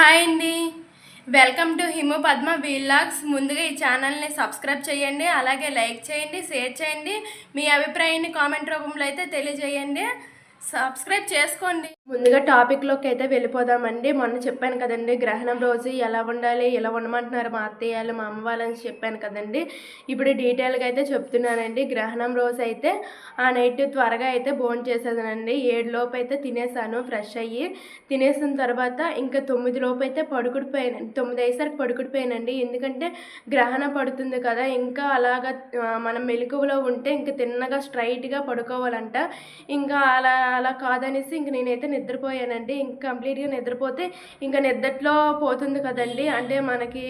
Hi అండి, welcome to Himu Padma vlogs. ముందుగా ఈ ఛానల్ని సబ్స్క్రైబ్ చేయండి, అలాగే లైక్ చేయండి, షేర్ చేయండి. మీ అభిప్రాయాన్ని కామెంట్ రూపంలో అయితే తెలియజేయండి. సబ్స్క్రైబ్ చేసుకోండి. ముందుగా టాపిక్లోకి అయితే వెళ్ళిపోదామండి. మొన్న చెప్పాను కదండి, గ్రహణం రోజు ఎలా ఉండాలి, ఎలా ఉండమంటున్నారు మా అత్తయ్యలు మా అమ్మ వాళ్ళని చెప్పాను కదండి. ఇప్పుడు డీటెయిల్గా అయితే చెప్తున్నానండి. గ్రహణం రోజు అయితే ఆ నైట్ త్వరగా అయితే భోజనం చేసేదానండి. 7 లోపు అయితే తినేసాను, ఫ్రెష్ అయ్యి తినేసిన తర్వాత ఇంకా 9 లోపు అయితే పడుకుడిపోయాను. 9 అయ్యేసరికి పడుకుడిపోయానండి. ఎందుకంటే గ్రహణం పడుతుంది కదా, ఇంకా అలాగా మనం మెలకువలో ఉంటే ఇంకా తిన్నగా స్ట్రైట్గా పడుకోవాలంట. ఇంకా అలా అలా కాదనేసి ఇంక నేనైతే నిద్రపోయానండి. ఇంక కంప్లీట్గా నిద్రపోతే ఇంకా నిద్రలో పోతుంది కదండి, అంటే మనకి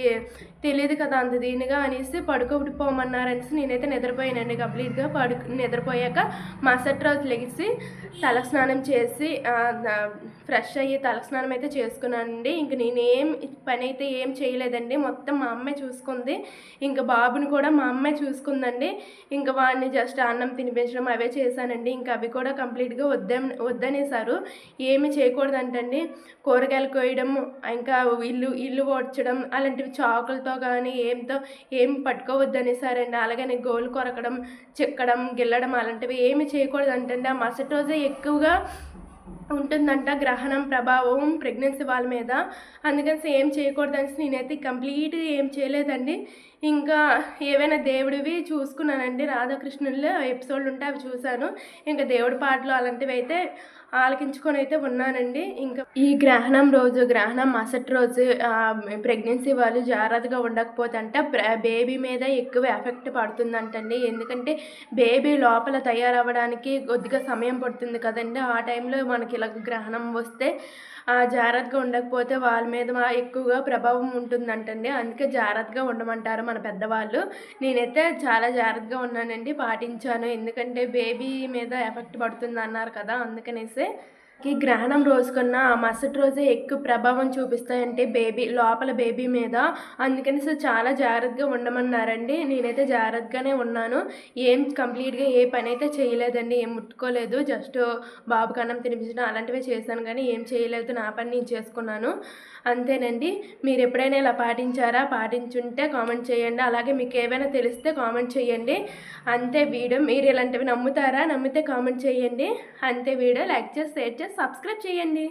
తెలియదు కదా అంత దీనిగా అనేసి పడుకోపోమన్నారనేసి నేనైతే నిద్రపోయానండి. కంప్లీట్గా నిద్రపోయాక మరుసటి రోజు లెగిసి తలస్నానం చేసి ఫ్రెష్ అయ్యి తలస్నానం అయితే చేసుకున్నానండి. ఇంక నేనేం పని అయితే ఏం చేయలేదండి, మొత్తం మా అమ్మాయి చూసుకుంది. ఇంకా బాబుని కూడా మా అమ్మాయి చూసుకుందండి. ఇంకా వాడిని జస్ట్ అన్నం తినిపించడం అవే చేశానండి. ఇంకా అవి కూడా కంప్లీట్గా వద్దనేసారు. ఏమి చేయకూడదంటండి, కూరగాయలు కోయడం, ఇంకా ఇల్లు ఓడ్చడం అలాంటివి చాకులతో కానీ ఏం పట్టుకోవద్దనేసారండి. అలాగే గోలు కొరకడం, చెక్కడం, గిల్లడం అలాంటివి ఏమి చేయకూడదంటండి. ఆ మరుసటి రోజే ఎక్కువగా ఉంటుందంట గ్రహణం ప్రభావం ప్రెగ్నెన్సీ వాళ్ళ మీద. అందుకని ఏం చేయకూడదనేసి నేనైతే కంప్లీట్గా ఏం చేయలేదండి. ఇంకా ఏవైనా దేవుడివి చూసుకున్నానండి, రాధాకృష్ణుల్లో ఎపిసోడ్లు ఉంటే అవి చూశాను. ఇంకా దేవుడి పాటలు అలాంటివి అయితే ఆలకించుకొని అయితే ఉన్నానండి. ఇంకా ఈ గ్రహణం మరుసటి రోజు ప్రెగ్నెన్సీ వాళ్ళు జాగ్రత్తగా ఉండకపోతే అంట బేబీ మీద ఎక్కువ ఎఫెక్ట్ పడుతుందంటండి. ఎందుకంటే బేబీ లోపల తయారవ్వడానికి కొద్దిగా సమయం పడుతుంది కదండి. ఆ టైంలో మనకి ఇలా గ్రహణం వస్తే జాగ్రత్తగా ఉండకపోతే వాళ్ళ మీద ఎక్కువగా ప్రభావం ఉంటుందంటండి. అందుకే జాగ్రత్తగా ఉండమంటారు మన పెద్దవాళ్ళు. నేనైతే చాలా జాగ్రత్తగా ఉన్నానండి, పాటించాను. ఎందుకంటే బేబీ మీద ఎఫెక్ట్ పడుతుంది అన్నారు కదా, అందుకనేసి. ఈ గ్రహణం రోజు కన్నా ఆ మరుసటి రోజే ఎక్కువ ప్రభావం చూపిస్తాయంటే లోపల బేబీ మీద. అందుకని చాలా జాగ్రత్తగా ఉండమన్నారండి. నేనైతే జాగ్రత్తగానే ఉన్నాను. కంప్లీట్గా ఏ పని అయితే చేయలేదండి, ఏం ముట్టుకోలేదు. జస్ట్ బాబుకి అన్నం తినిపించడం అలాంటివే చేశాను, కానీ ఏం చేయలేదు. నా పని నేను చేసుకున్నాను, అంతేనండి. మీరు ఎప్పుడైనా ఇలా పాటించారా? పాటించుంటే కామెంట్ చేయండి. అలాగే మీకు ఏమైనా తెలిస్తే కామెంట్ చేయండి. అంతే వీడియో. మీరు ఇలాంటివి నమ్ముతారా? నమ్మితే కామెంట్ చేయండి. అంతే వీడియో. లైక్ చేసి షేర్ చేసి సబ్స్క్రైబ్ చేయండి.